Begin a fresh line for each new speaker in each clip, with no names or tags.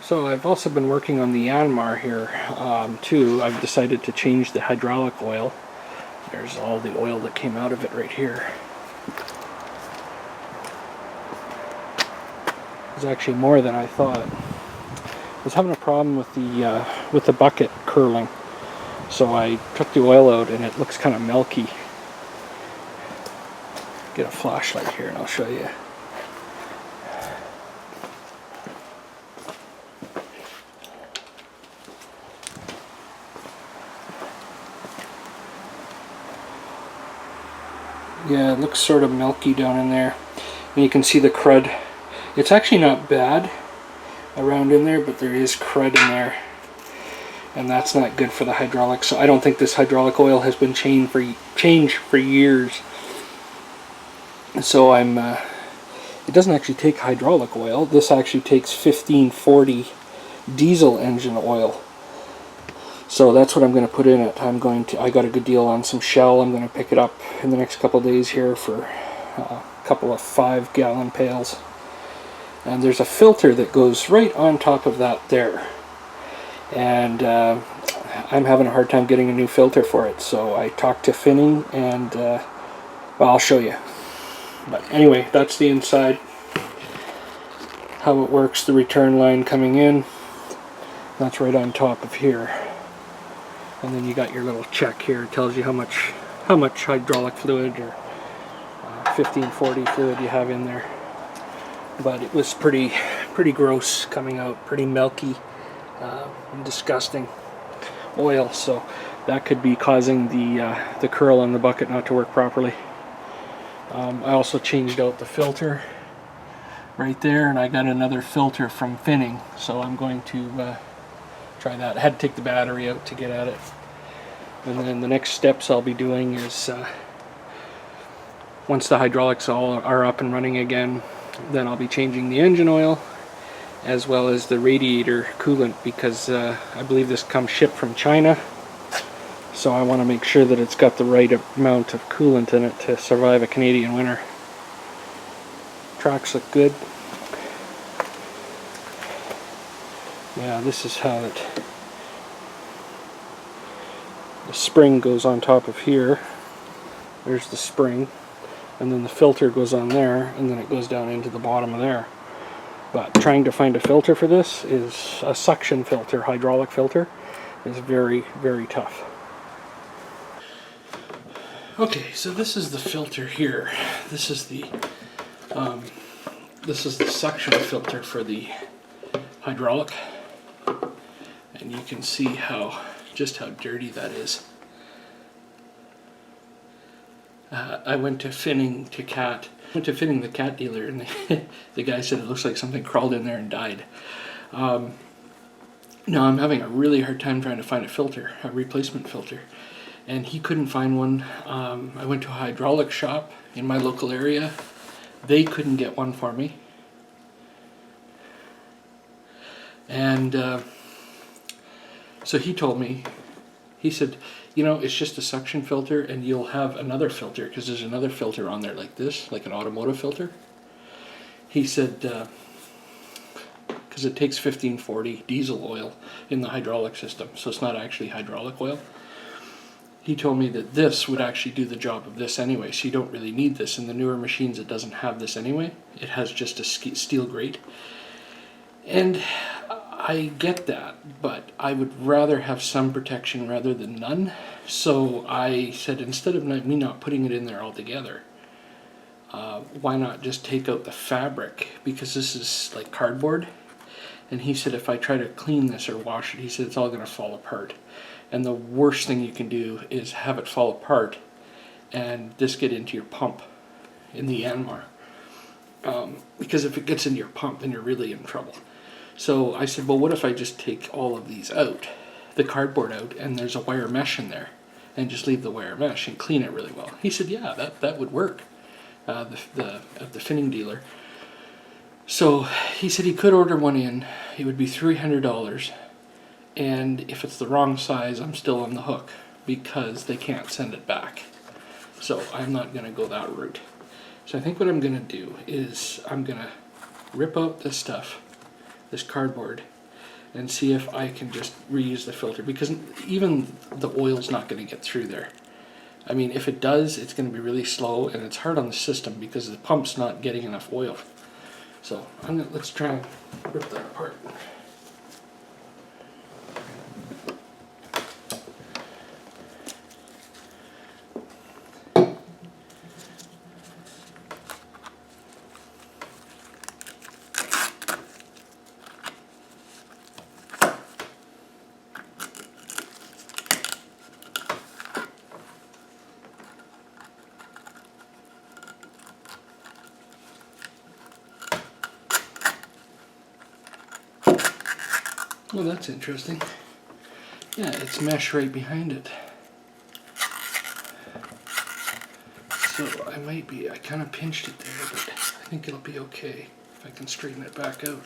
So I've also been working on the Yanmar here too. I've decided to change the hydraulic oil. There's all the oil that came out of it right here. There's actually more than I thought. I was having a problem with the bucket curling, so I took the oil out and it looks kind of milky. Get a flashlight here and I'll show you. Yeah, it looks sort of milky down in there. And you can see the crud. It's actually not bad around in there, but there is crud in there. And that's not good for the hydraulics. So I don't think this hydraulic oil has been changed for years. So it doesn't actually take hydraulic oil. This actually takes 1540 diesel engine oil. So that's what I'm going to put in it. I got a good deal on some Shell. I'm going to pick it up in the next couple of days here for a couple of 5-gallon pails. And there's a filter that goes right on top of that there. And I'm having a hard time getting a new filter for it. So I talked to Finning and, well, I'll show you. But anyway, that's the inside. How it works, the return line coming in. That's right on top of here. And then you got your little check here. It tells you how much hydraulic fluid or 1540 fluid you have in there. But it was pretty gross coming out, pretty milky and disgusting oil. So that could be causing the curl on the bucket not to work properly. I also changed out the filter right there, and I got another filter from Finning. So I'm going to try that. I had to take the battery out to get at it. And then the next steps I'll be doing is once the hydraulics all are up and running again, then I'll be changing the engine oil as well as the radiator coolant, because I believe this comes shipped from China. So I want to make sure that it's got the right amount of coolant in it to survive a Canadian winter. Tracks look good. Yeah, this is how the spring goes on top of here. There's the spring, and then the filter goes on there, and then it goes down into the bottom of there. But trying to find a filter for this is a suction filter, hydraulic filter, is very, very tough. Okay, so this is the filter here. This is the suction filter for the hydraulic, and you can see just how dirty that is. I went to Finning the cat dealer, and the guy said it looks like something crawled in there and died. Now I'm having a really hard time trying to find a replacement filter, and he couldn't find one. I went to a hydraulic shop in my local area. They couldn't get one for me. And so he told me, he said, you know, it's just a suction filter, and you'll have another filter, because there's another filter on there like this, like an automotive filter. He said, because it takes 1540 diesel oil in the hydraulic system, so it's not actually hydraulic oil. He told me that this would actually do the job of this anyway, so you don't really need this. In the newer machines, it doesn't have this anyway. It has just a steel grate. And I get that, but I would rather have some protection rather than none. So I said, instead of me not putting it in there altogether, why not just take out the fabric, because this is like cardboard. And he said if I try to clean this or wash it, he said it's all going to fall apart. And the worst thing you can do is have it fall apart and this get into your pump in the Yanmar. Because if it gets into your pump, then you're really in trouble. So I said, well, what if I just take all of these out, the cardboard out, and there's a wire mesh in there, and just leave the wire mesh and clean it really well? He said, yeah, that would work, at the Finning dealer. So he said he could order one in. It would be $300, and if it's the wrong size, I'm still on the hook, because they can't send it back. So I'm not going to go that route. So I think what I'm going to do is I'm going to rip out this stuff, this cardboard, and see if I can just reuse the filter, because even the oil's not going to get through there. I mean, if it does, it's going to be really slow, and it's hard on the system because the pump's not getting enough oil. So let's try and rip that apart. Well, that's interesting. Yeah, it's mesh right behind it. So I kind of pinched it there, but I think it'll be okay if I can straighten it back out.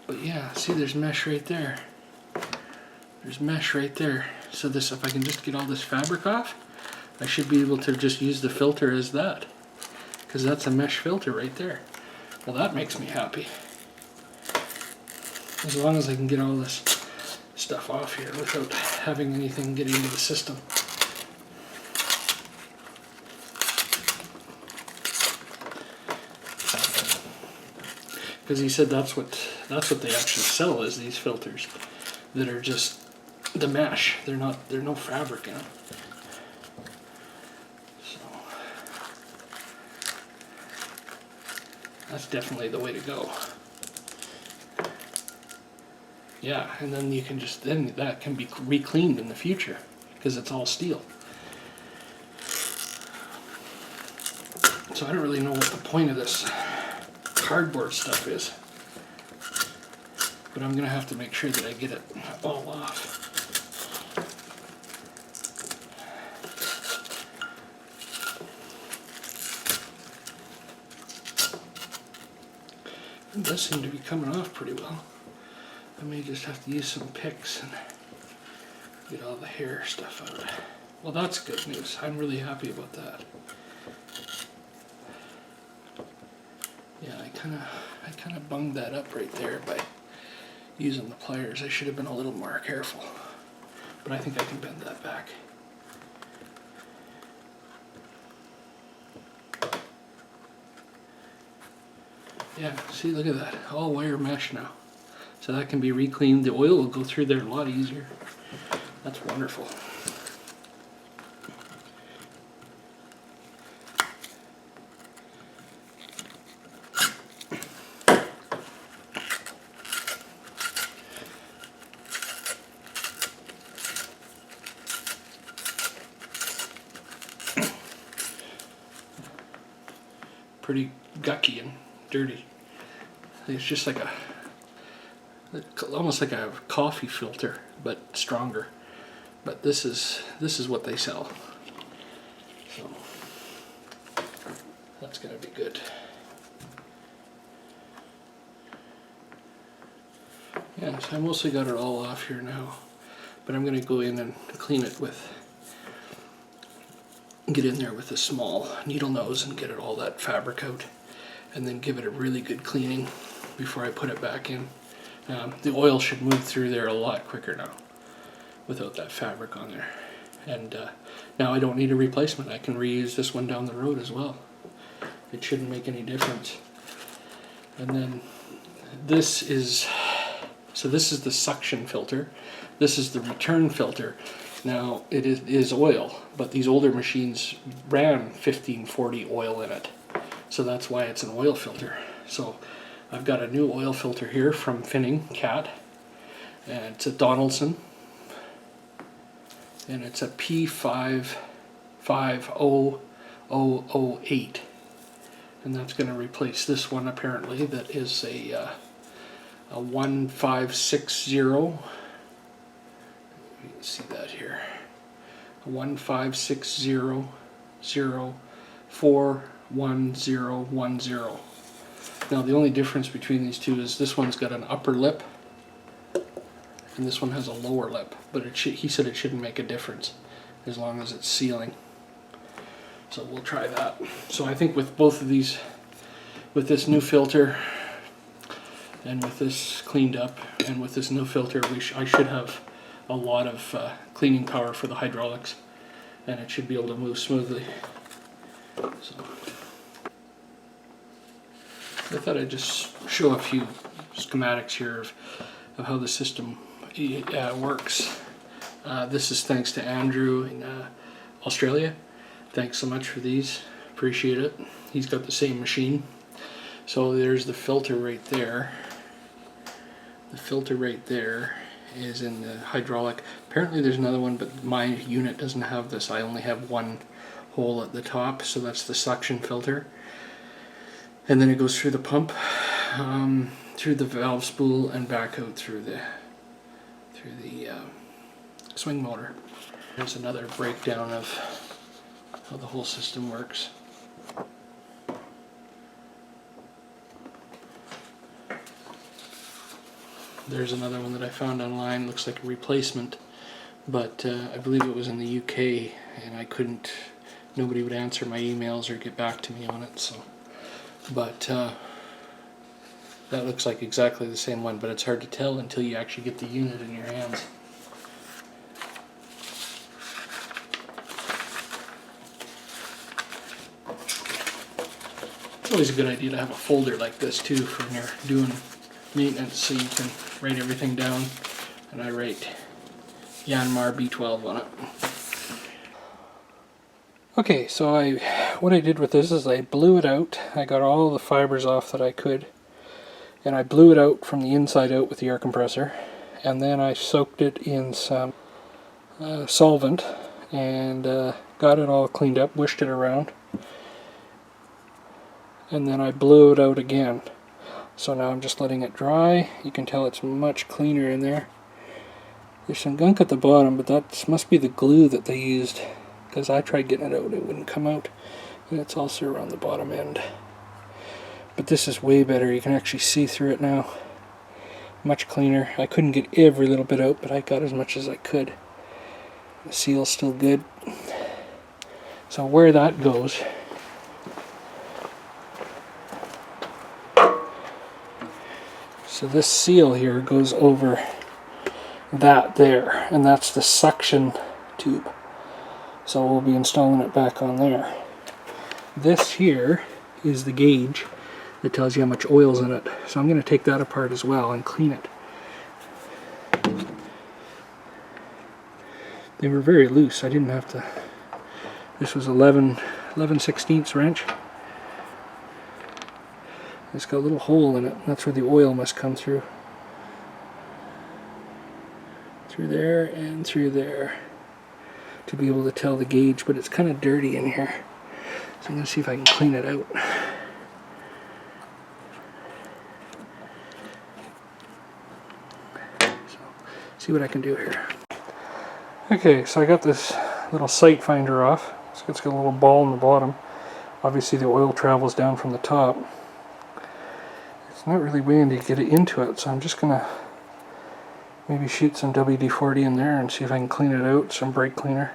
But yeah, see, there's mesh right there. There's mesh right there. So this, if I can just get all this fabric off, I should be able to just use the filter as that, because that's a mesh filter right there. Well, that makes me happy. As long as I can get all this stuff off here without having anything get into the system. Because he said that's what they actually sell, is these filters that are just the mesh. They're no fabric in them. So that's definitely the way to go. Yeah, and then you can then that can be re-cleaned in the future because it's all steel. So I don't really know what the point of this cardboard stuff is, but I'm gonna have to make sure that I get it all off. It does seem to be coming off pretty well. I may just have to use some picks and get all the hair stuff out. Well, that's good news. I'm really happy about that. Yeah, I kind of bunged that up right there by using the pliers. I should have been a little more careful, but I think I can bend that back. Yeah, see, look at that, all wire mesh now. So that can be re-cleaned. The oil will go through there a lot easier. That's wonderful. Pretty gucky and dirty. It's just like almost like a coffee filter, but stronger. But this is what they sell. So that's gonna be good. Yeah, so I mostly got it all off here now, but I'm gonna go in and clean it get in there with a small needle nose and get it all that fabric out, and then give it a really good cleaning before I put it back in. The oil should move through there a lot quicker now without that fabric on there. And now I don't need a replacement. I can reuse this one down the road as well. It shouldn't make any difference. And then this is the suction filter. This is the return filter. Now it is oil, but these older machines ran 1540 oil in it. So that's why it's an oil filter. So I've got a new oil filter here from Finning Cat, and it's a Donaldson, and it's a P55008, and that's going to replace this one apparently that is a 1560. You can see that here, a 1560041010. Now the only difference between these two is this one's got an upper lip and this one has a lower lip, but he said it shouldn't make a difference as long as it's sealing. So we'll try that. So I think with both of these, with this new filter, And with this cleaned up and with this new filter, I should have a lot of cleaning power for the hydraulics, and it should be able to move smoothly. So I thought I'd just show a few schematics here of how the system works. This is thanks to Andrew in Australia. Thanks so much for these. Appreciate it. He's got the same machine. So there's the filter right there. The filter right there is in the hydraulic. Apparently there's another one, but my unit doesn't have this. I only have one hole at the top, so that's the suction filter. And then it goes through the pump, through the valve spool, and back out through the swing motor. There's another breakdown of how the whole system works. There's another one that I found online. Looks like a replacement, but I believe it was in the UK, and nobody would answer my emails or get back to me on it. So, but that looks like exactly the same one, but it's hard to tell until you actually get the unit in your hands. It's always a good idea to have a folder like this too for when you're doing maintenance, so you can write everything down. And I write Yanmar B12 on it. Okay, so what I did with this is I blew it out. I got all the fibers off that I could, and I blew it out from the inside out with the air compressor, and then I soaked it in some solvent and got it all cleaned up, wished it around, and then I blew it out again. So now I'm just letting it dry. You can tell it's much cleaner in there. There's some gunk at the bottom, but that must be the glue that they used, because I tried getting it out, it wouldn't come out. And it's also around the bottom end. But this is way better. You can actually see through it now. Much cleaner. I couldn't get every little bit out, but I got as much as I could. The seal's still good. So where that goes, so this seal here goes over that there, and that's the suction tube. So we'll be installing it back on there. This here is the gauge that tells you how much oil's in it. So I'm going to take that apart as well and clean it. They were very loose. I didn't have to. This was 11/16 wrench. It's got a little hole in it. That's where the oil must come through. Through there and through there, to be able to tell the gauge, but it's kind of dirty in here. So I'm going to see if I can clean it out. So, see what I can do here. Okay, so I got this little sight finder off. It's got a little ball in the bottom. Obviously the oil travels down from the top. It's not really weighing to get it into it, so I'm just going to maybe shoot some WD-40 in there and see if I can clean it out, some brake cleaner.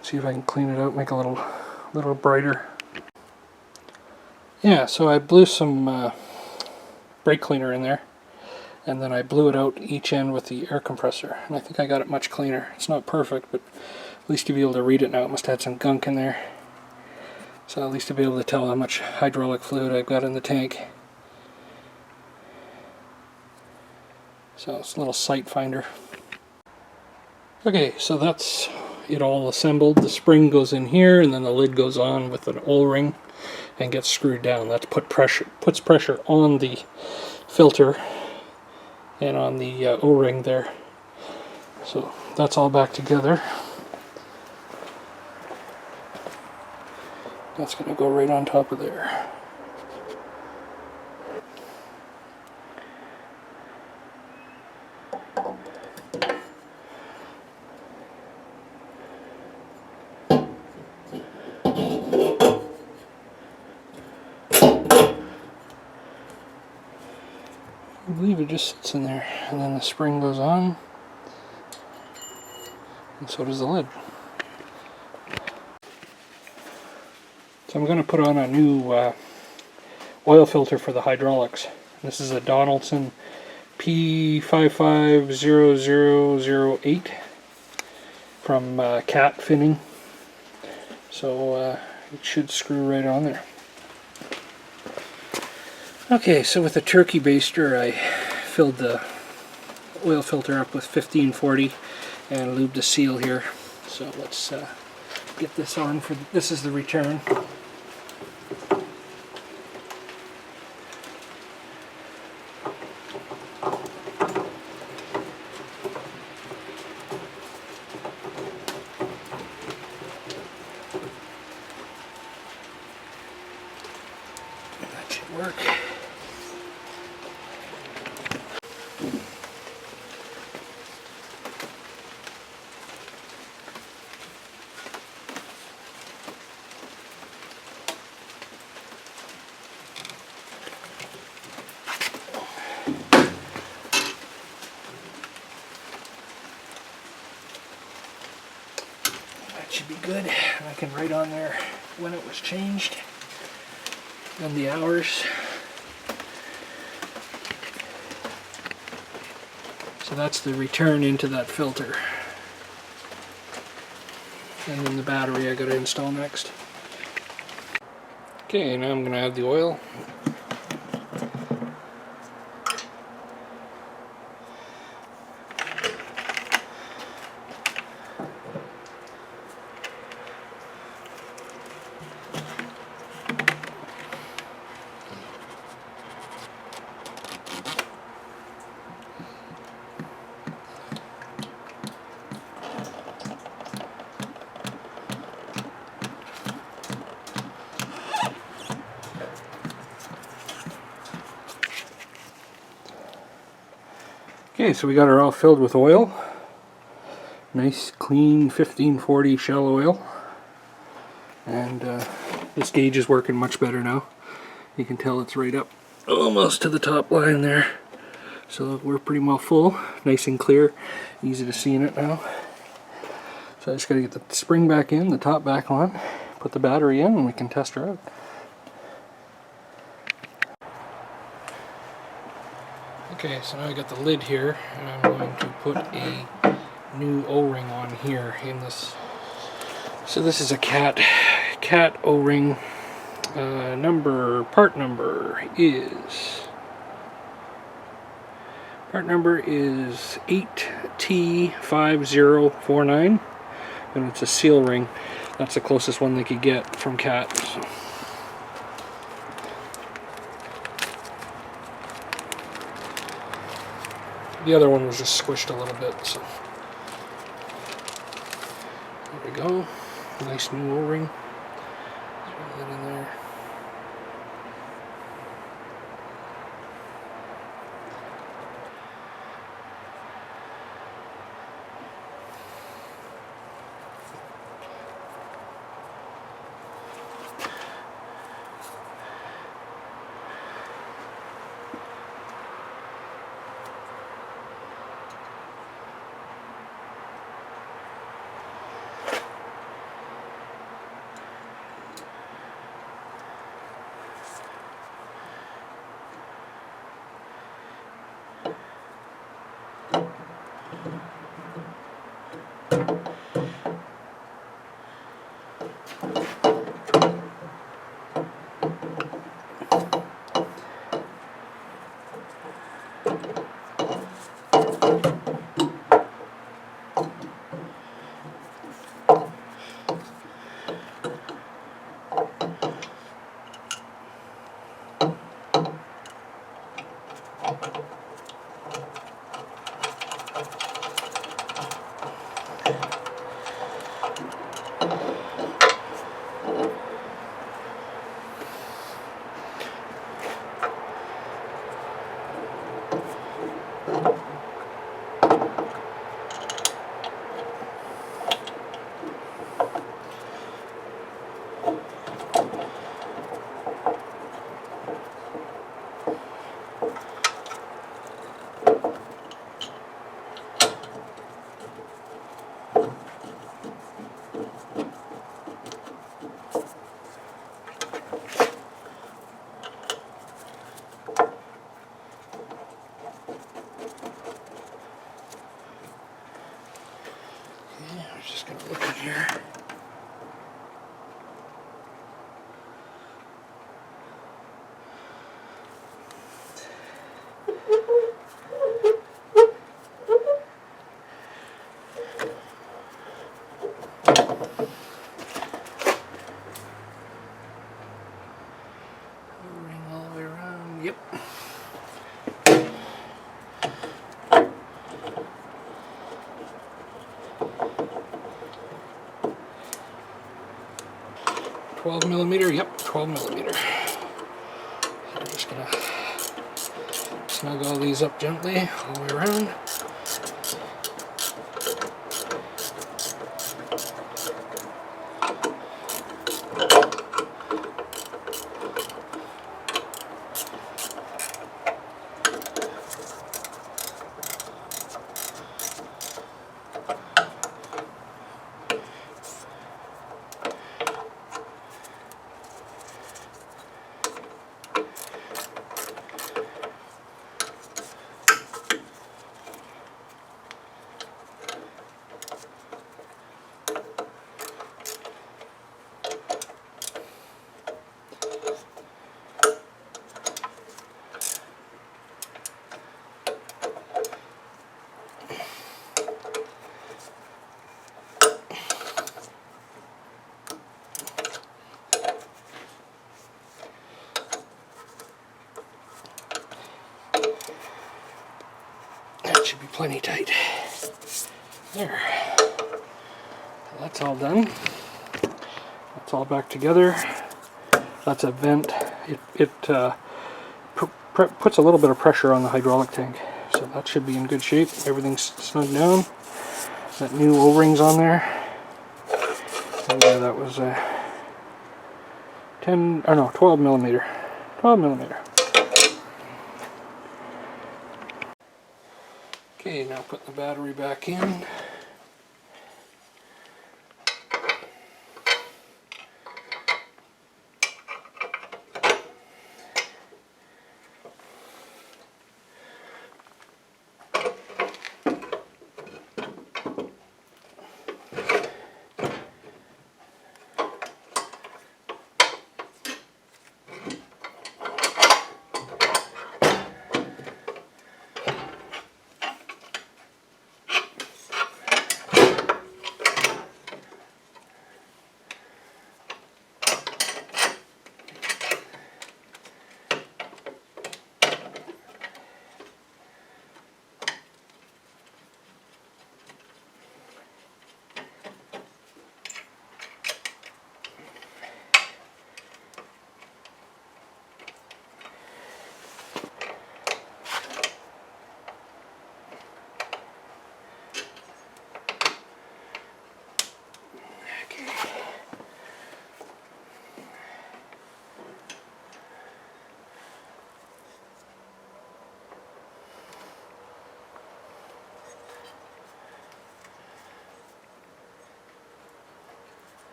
See if I can clean it out, make a little brighter. Yeah, so I blew some brake cleaner in there, and then I blew it out each end with the air compressor, and I think I got it much cleaner. It's not perfect, but at least you'll be able to read it now. It must have had some gunk in there. So at least to be able to tell how much hydraulic fluid I've got in the tank. So it's a little sight finder. Okay, so that's it all assembled. The spring goes in here, and then the lid goes on with an O-ring and gets screwed down. That puts pressure on the filter and on the O-ring there. So that's all back together. That's going to go right on top of there. I believe it just sits in there, and then the spring goes on, and so does the lid. So I'm going to put on a new oil filter for the hydraulics. This is a Donaldson P550008 from Cat Finning. So it should screw right on there. Okay, so with a turkey baster, I filled the oil filter up with 1540 and lubed the seal here. So let's get this on for this is the return. That should work. Should be good. I can write on there when it was changed and the hours. So that's the return into that filter. And then the battery I got to install next. Okay, now I'm going to add the oil. Okay, so we got her all filled with oil. Nice clean 1540 shell oil. And this gauge is working much better now. You can tell it's right up almost to the top line there. So we're pretty well full, nice and clear, easy to see in it now. So I just gotta get the spring back in, the top back on, put the battery in, and we can test her out. Okay, so now I got the lid here, and I'm going to put a new O-ring on here in this. So this is a cat O-ring. Part number is 8T5049, and it's a seal ring. That's the closest one they could get from Cat. So. The other one was just squished a little bit, so there we go. Nice new O-ring. Throw that in there. Just gonna look in here. Ring all the way around. Yep. $12mm, yep, 12mm. So I'm just gonna snug all these up gently all the way around. That should be plenty tight. There. That's all done. That's all back together. That's a vent. It puts a little bit of pressure on the hydraulic tank. So that should be in good shape. Everything's snug down. That new O-rings on there. And yeah, that was 12mm. 12mm. Okay, now put the battery back in.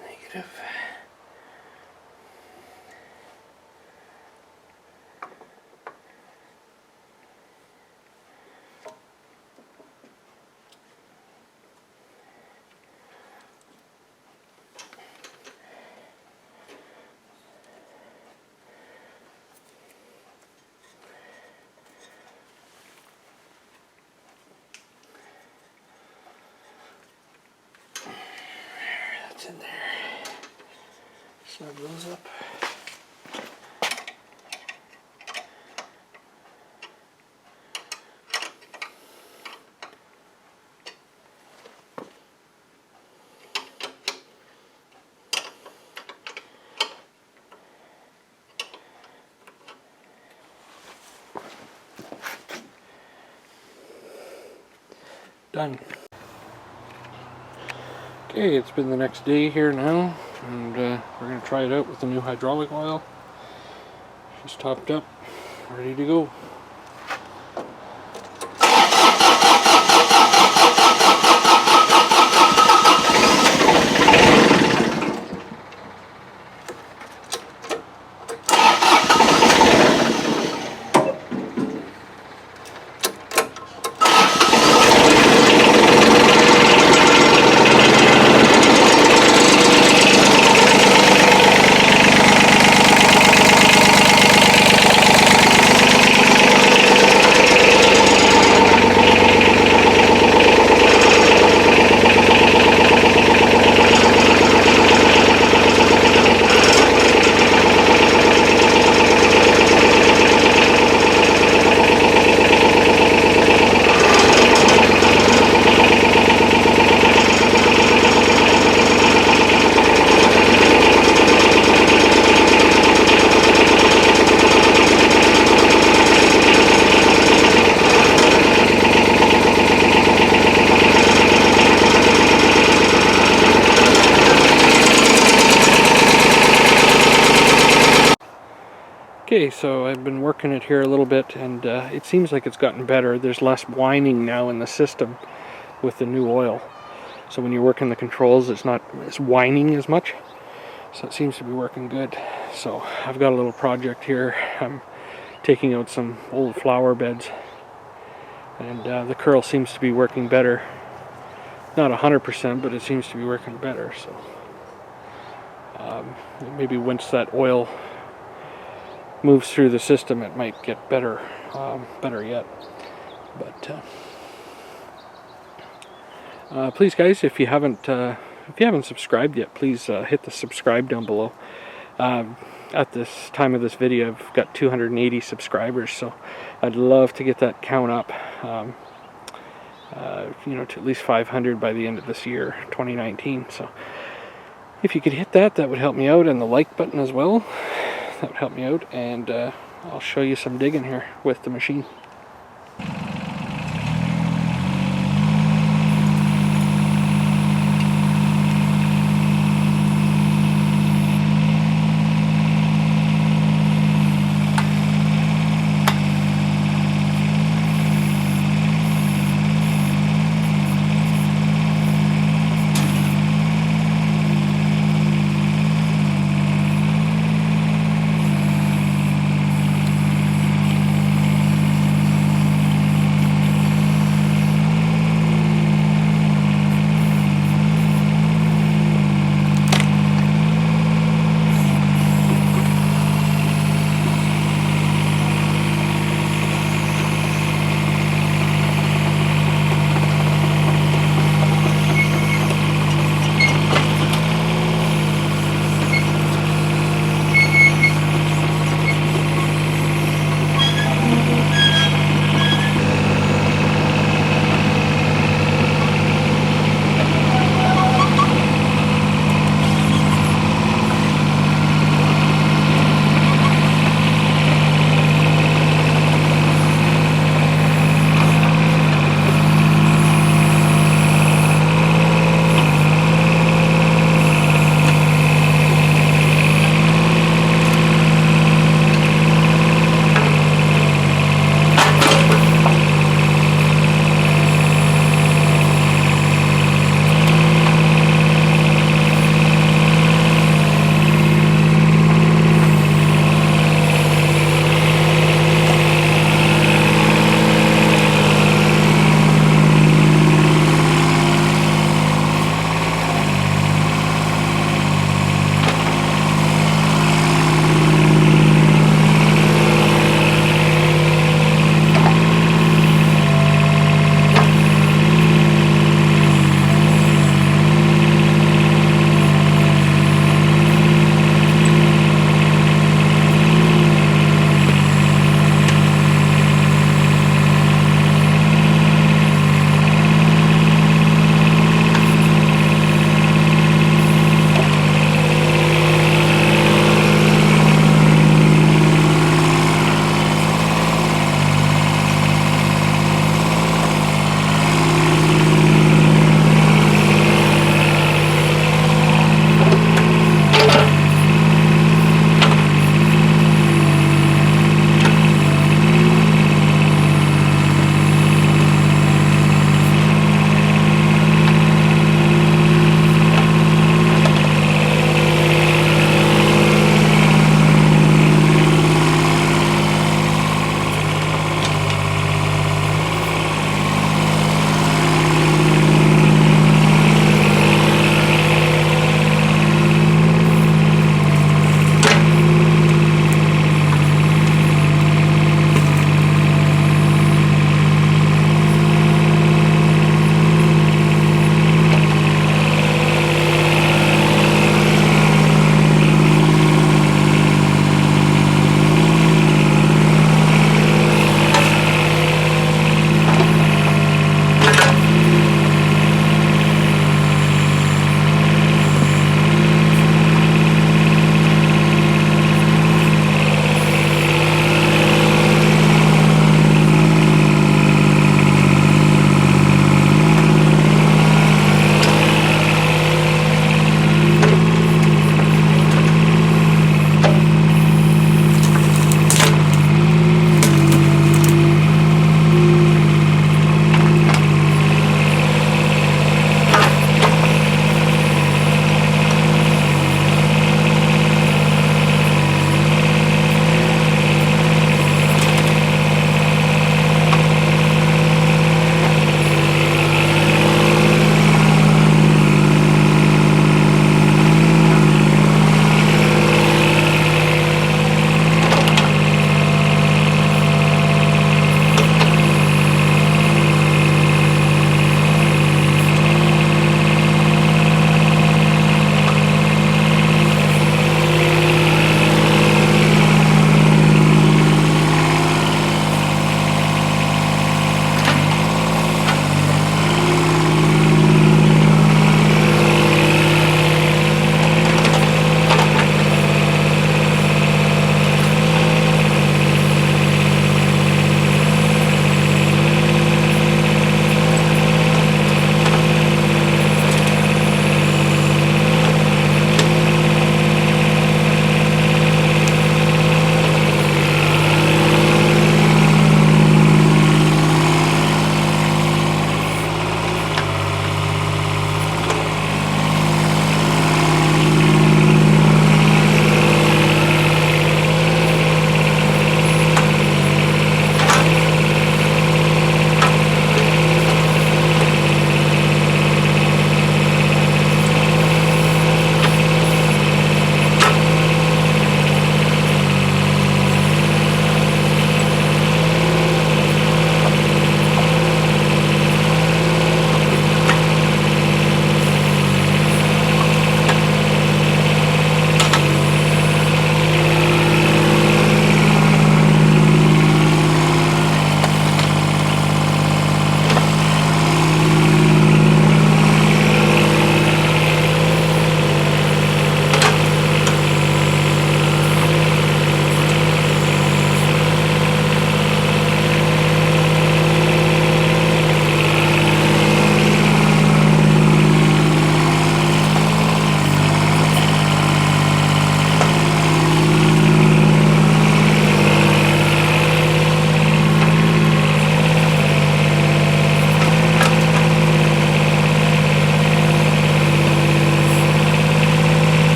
Negative. That's in there. Snug those up. Done. Okay, it's been the next day here now, and we're going to try it out with the new hydraulic oil. She's topped up, ready to go. Okay, so I've been working it here a little bit, and it seems like it's gotten better. There's less whining now in the system with the new oil. So when you're working the controls, it's not as whining as much. So it seems to be working good. So I've got a little project here. I'm taking out some old flower beds, and the curl seems to be working better. Not 100%, but it seems to be working better. So maybe once that oil moves through the system, it might get better, better yet. But please, guys, if you haven't subscribed yet, please hit the subscribe down below. At this time of this video, I've got 280 subscribers, so I'd love to get that count up, you know, to at least 500 by the end of this year, 2019. So if you could hit that, that would help me out, and the like button as well. That would help me out, and I'll show you some digging here with the machine.